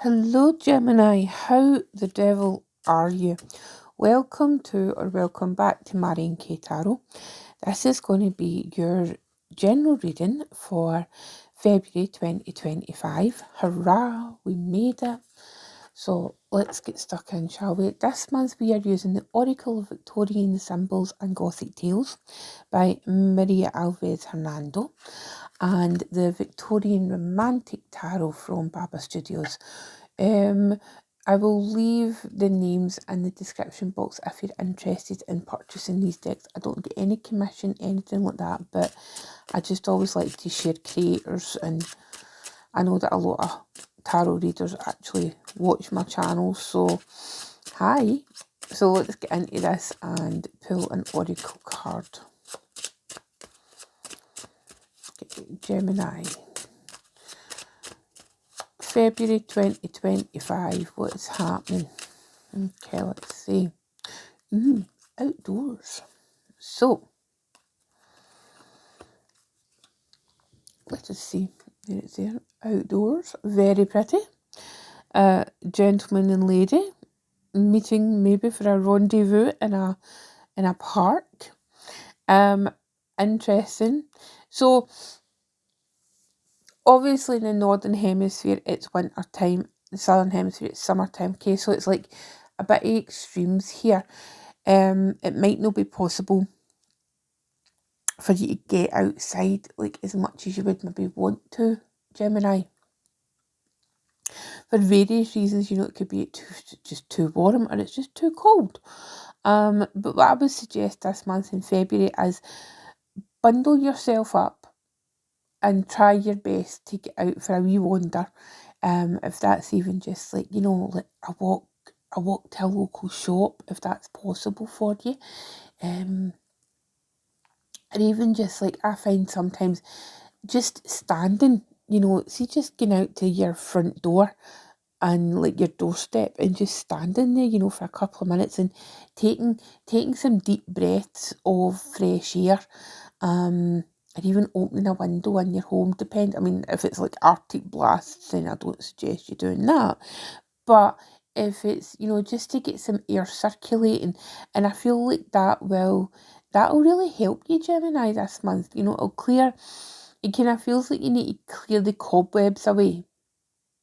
Hello, Gemini. How the devil are you? Welcome back to Marion K Tarot. This is going to be your general reading for February 2025. Hurrah, we made it. So let's get stuck in, shall we? This month we are using the Oracle of Victorian Symbols and Gothic Tales by Maria Alvez Hernando and the Victorian Romantic Tarot from Baba Studios. I will leave the names in the description box if you're interested in purchasing these decks. I don't get any commission, anything like that, but I just always like to share creators, and I know that a lot of tarot readers actually watch my channel, so hi. So let's get into this and pull an oracle card. Gemini. February 2025, what's happening? Okay, let's see. Outdoors. So, let us see. There it's there. Outdoors. Very pretty. Gentleman and lady meeting maybe for a rendezvous in a park. Interesting. So, obviously in the northern hemisphere it's winter time, the southern hemisphere it's summertime. Okay, so it's like a bit of extremes here. It might not be possible for you to get outside like as much as you would maybe want to, Gemini. For various reasons, it could be just too warm or it's just too cold. But what I would suggest this month in February is bundle yourself up and try your best to get out for a wee wander. If that's even just like, like a walk to a local shop, if that's possible for you. And even just like, I find sometimes just standing, see, just going out to your front door and like your doorstep and just standing there, for a couple of minutes and taking some deep breaths of fresh air, and even opening a window in your home, if it's like Arctic blasts, then I don't suggest you doing that. But if it's, just to get some air circulating, and I feel like that'll really help you, Gemini, this month. It'll clear, it kind of feels like you need to clear the cobwebs away,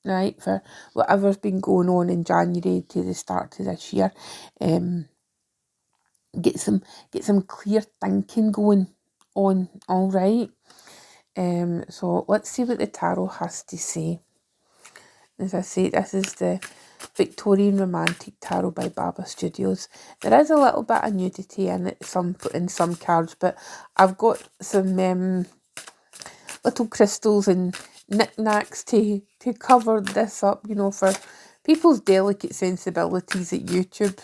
right, for whatever's been going on in January to the start of this year. Get some clear thinking going on, all right. So let's see what the tarot has to say. As I say, this is the Victorian Romantic Tarot by Baba Studios. There is a little bit of nudity in it, in some cards, but I've got some little crystals and knickknacks to cover this up, for people's delicate sensibilities at YouTube.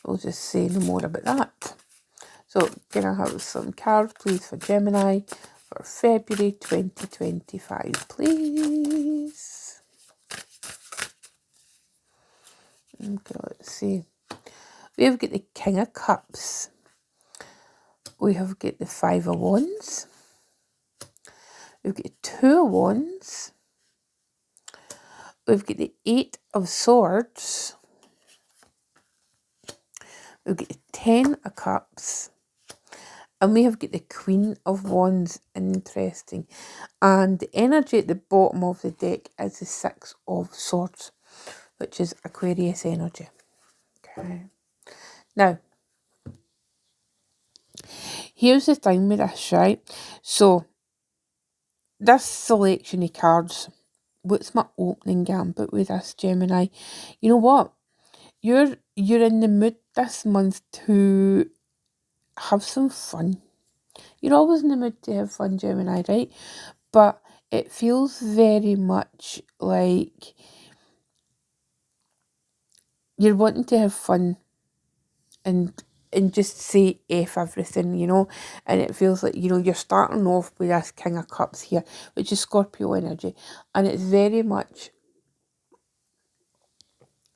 We'll just say no more about that. So, can I have some cards, please, for Gemini for February 2025, please? Okay, let's see. We have got the King of Cups. We have got the Five of Wands. We've got the Two of Wands. We've got the Eight of Swords. We've got the Ten of Cups. And we have got the Queen of Wands. Interesting. And the energy at the bottom of the deck is the Six of Swords, which is Aquarius energy. Okay. Now, here's the thing with this, right? So, this selection of cards, what's my opening gambit with this, Gemini? You know what? You're in the mood this month to have some fun. You're always in the mood to have fun, Gemini, right? But it feels very much like you're wanting to have fun and just say F everything, and it feels like, you're starting off with this King of Cups here, which is Scorpio energy, and it's very much,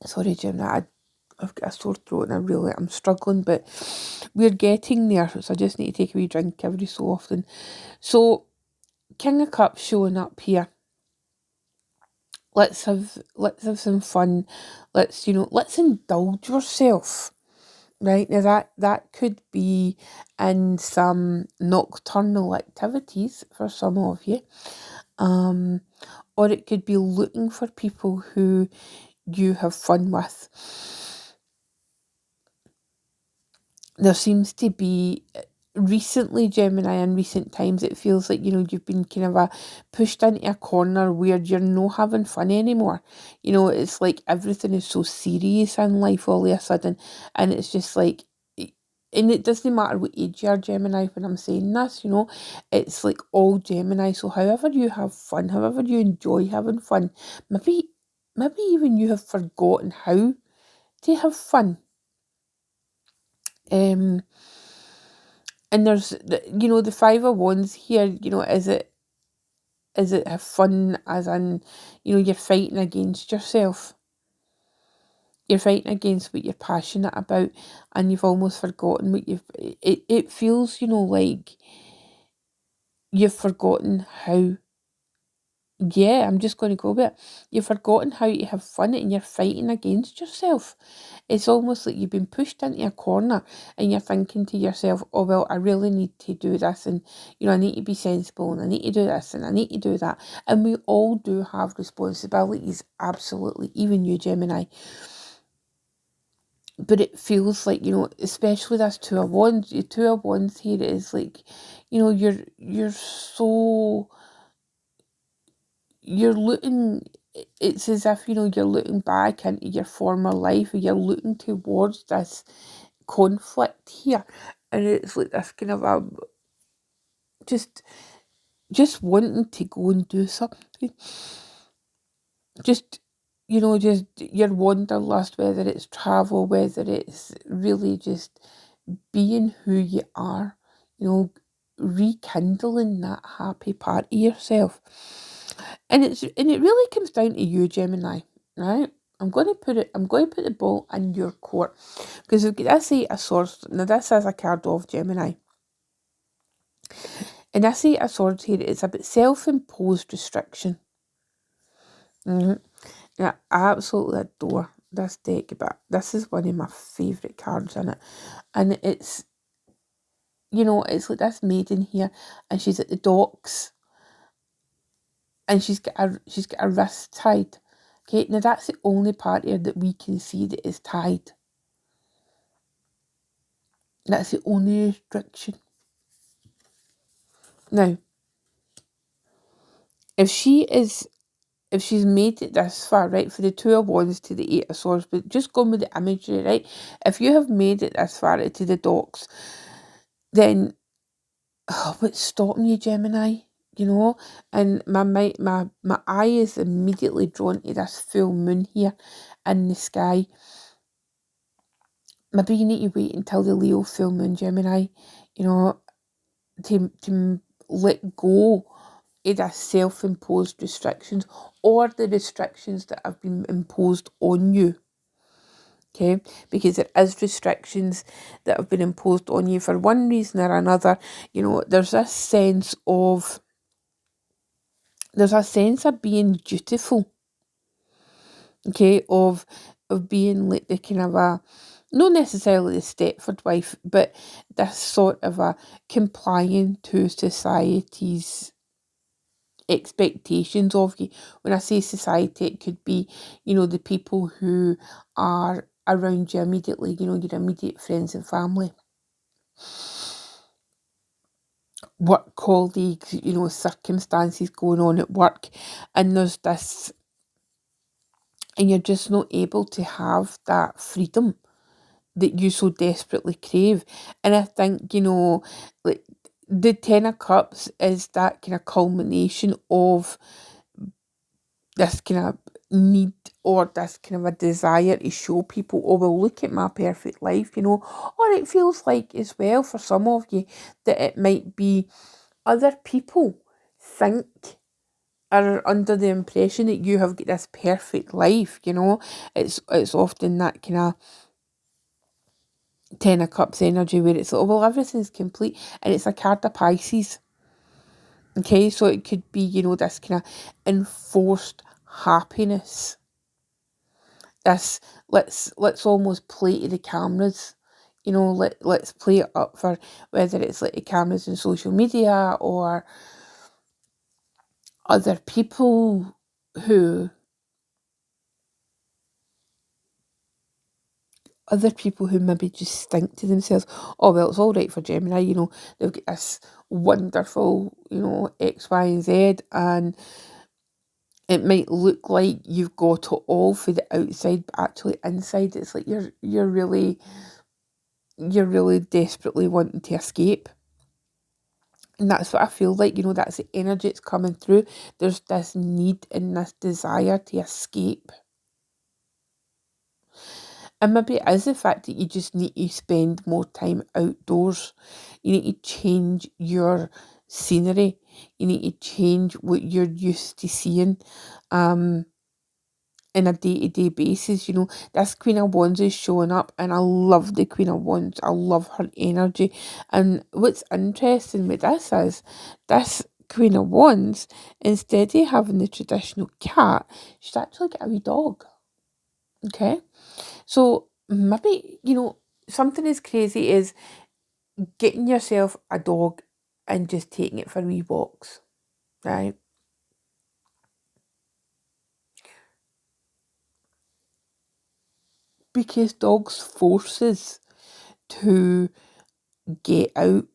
sorry, Gemini, I've got a sore throat and I'm struggling, but we're getting there, so I just need to take a wee drink every so often. So, King of Cups showing up here. let's have some fun. Let's indulge yourself. Right, now that could be in some nocturnal activities for some of you, um, or it could be looking for people who you have fun with. There seems to be recently, Gemini, in recent times, it feels like, you've been kind of pushed into a corner where you're not having fun anymore. It's like everything is so serious in life all of a sudden, and it's just like, and it doesn't matter what age you are, Gemini, when I'm saying this, it's like all Gemini. So however you have fun, however you enjoy having fun, maybe even you have forgotten how to have fun. Um, and there's the Five of Wands here. Is it have fun as in, you're fighting against yourself. You're fighting against what you're passionate about, and you've almost forgotten what it feels, like you've forgotten how. Yeah, I'm just going to go with it. You've forgotten how to have fun, and you're fighting against yourself. It's almost like you've been pushed into a corner, and you're thinking to yourself, oh, well, I really need to do this, and, I need to be sensible, and I need to do this, and I need to do that. And we all do have responsibilities, absolutely, even you, Gemini. But it feels like, especially this Two of Wands, your Two of Wands here is like, you're so... You're looking, it's as if, you're looking back into your former life, or you're looking towards this conflict here, and it's like this kind of a, just wanting to go and do something, just, just your wanderlust, whether it's travel, whether it's really just being who you are, rekindling that happy part of yourself. And it really comes down to you, Gemini, right? I'm going to put the ball in your court, because we've got this Eight of Swords. Now this is a card of Gemini, and this Eight of Swords here is about self-imposed restriction. Mm-hmm. Yeah, I absolutely adore this deck, but this is one of my favourite cards in it, and it's like this maiden here, and she's at the docks, and she's got a wrist tied. Okay, now that's the only part here that we can see that is tied. That's the only restriction. Now, if she's made it this far, right, for the Two of Wands to the Eight of Swords, but just going with the imagery, right, if you have made it this far to the docks, then what's stopping you, Gemini? And my eye is immediately drawn to this full moon here in the sky. Maybe you need to wait until the Leo full moon, Gemini, to let go of the self-imposed restrictions, or the restrictions that have been imposed on you. Okay, because there is restrictions that have been imposed on you for one reason or another. There's a sense of being dutiful. Okay, of being like the kind of a, not necessarily the Stepford wife, but this sort of a complying to society's expectations of you. When I say society, it could be, the people who are around you immediately, your immediate friends and family, work colleagues, circumstances going on at work, and there's this, and you're just not able to have that freedom that you so desperately crave. And I think, like the Ten of Cups is that kind of culmination of this kind of need, or this kind of a desire to show people, oh, well, look at my perfect life, or it feels like as well for some of you that it might be other people think, are under the impression that you have got this perfect life, it's often that kind of Ten of Cups energy where it's, oh, well, everything's complete, and it's a card of Pisces. Okay, so it could be, this kind of enforced happiness. This, let's almost play to the cameras. Let's play it up for whether it's like the cameras in social media or other people who maybe just think to themselves, oh, well, it's all right for Gemini, they've got this wonderful, X, Y, and Z, and it might look like you've got it all for the outside, but actually inside it's like you're really desperately wanting to escape. And that's what I feel like, that's the energy that's coming through. There's this need and this desire to escape. And maybe it is the fact that you just need to spend more time outdoors. You need to change your scenery. You need to change what you're used to seeing in a day-to-day basis. This Queen of Wands is showing up, and I love the Queen of Wands. I love her energy. And what's interesting with this is, this Queen of Wands, instead of having the traditional cat, she's actually got a wee dog. Okay? So maybe, something as crazy as getting yourself a dog and just taking it for wee walks, right? Because dogs force us to get out.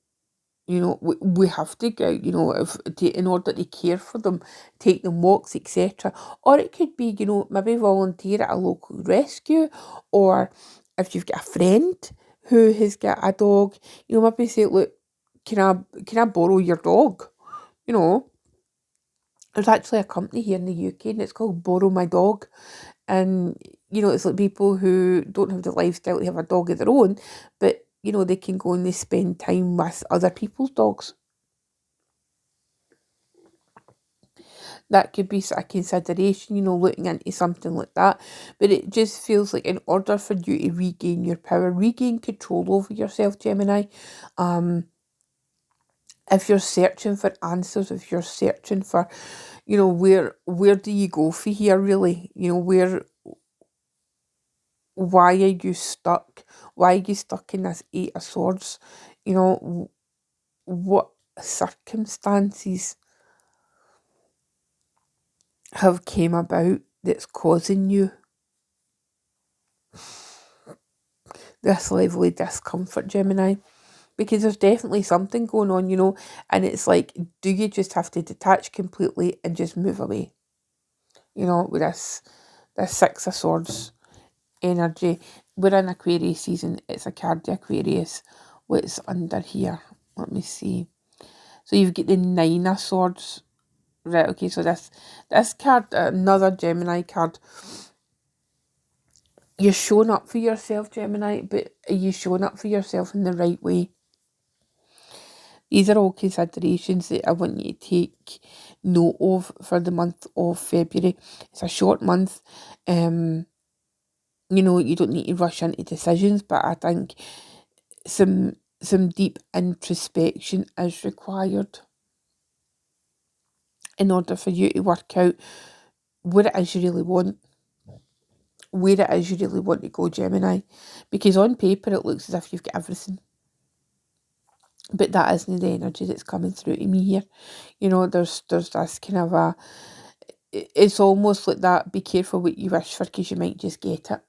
We have to go out, in order to care for them, take them walks, etc. Or it could be, maybe volunteer at a local rescue, or if you've got a friend who has got a dog, maybe say, look, can I borrow your dog? There's actually a company here in the UK, and it's called Borrow My Dog. And, it's like people who don't have the lifestyle to have a dog of their own, but, they can go and they spend time with other people's dogs. That could be a consideration, looking into something like that. But it just feels like, in order for you to regain your power, regain control over yourself, Gemini, if you're searching for answers, if you're searching for, where do you go for here, really? Why are you stuck? Why are you stuck in this Eight of Swords? What circumstances have came about that's causing you this level of discomfort, Gemini? Because there's definitely something going on, and it's like, do you just have to detach completely and just move away? With this Six of Swords energy. We're in Aquarius season. It's a card to Aquarius. What's under here? Let me see. So you've got the Nine of Swords. Right, okay, so this card, another Gemini card. You're showing up for yourself, Gemini, but are you showing up for yourself in the right way? These are all considerations that I want you to take note of for the month of February. It's a short month. You don't need to rush into decisions, but I think some deep introspection is required in order for you to work out what it is you really want, where it is you really want to go, Gemini. Because on paper it looks as if you've got everything, but that isn't the energy that's coming through to me here. There's this kind of it's almost like that, be careful what you wish for, because you might just get it.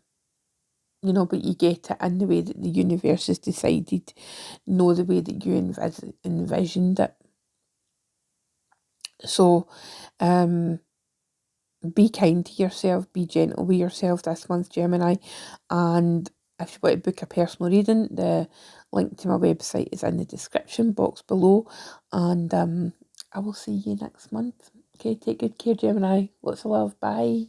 But you get it in the way that the universe has decided, the way that you envisioned it. So, be kind to yourself, be gentle with yourself this month, Gemini. And if you want to book a personal reading, the link to my website is in the description box below. And I will see you next month. Okay, take good care, Gemini. Lots of love. Bye.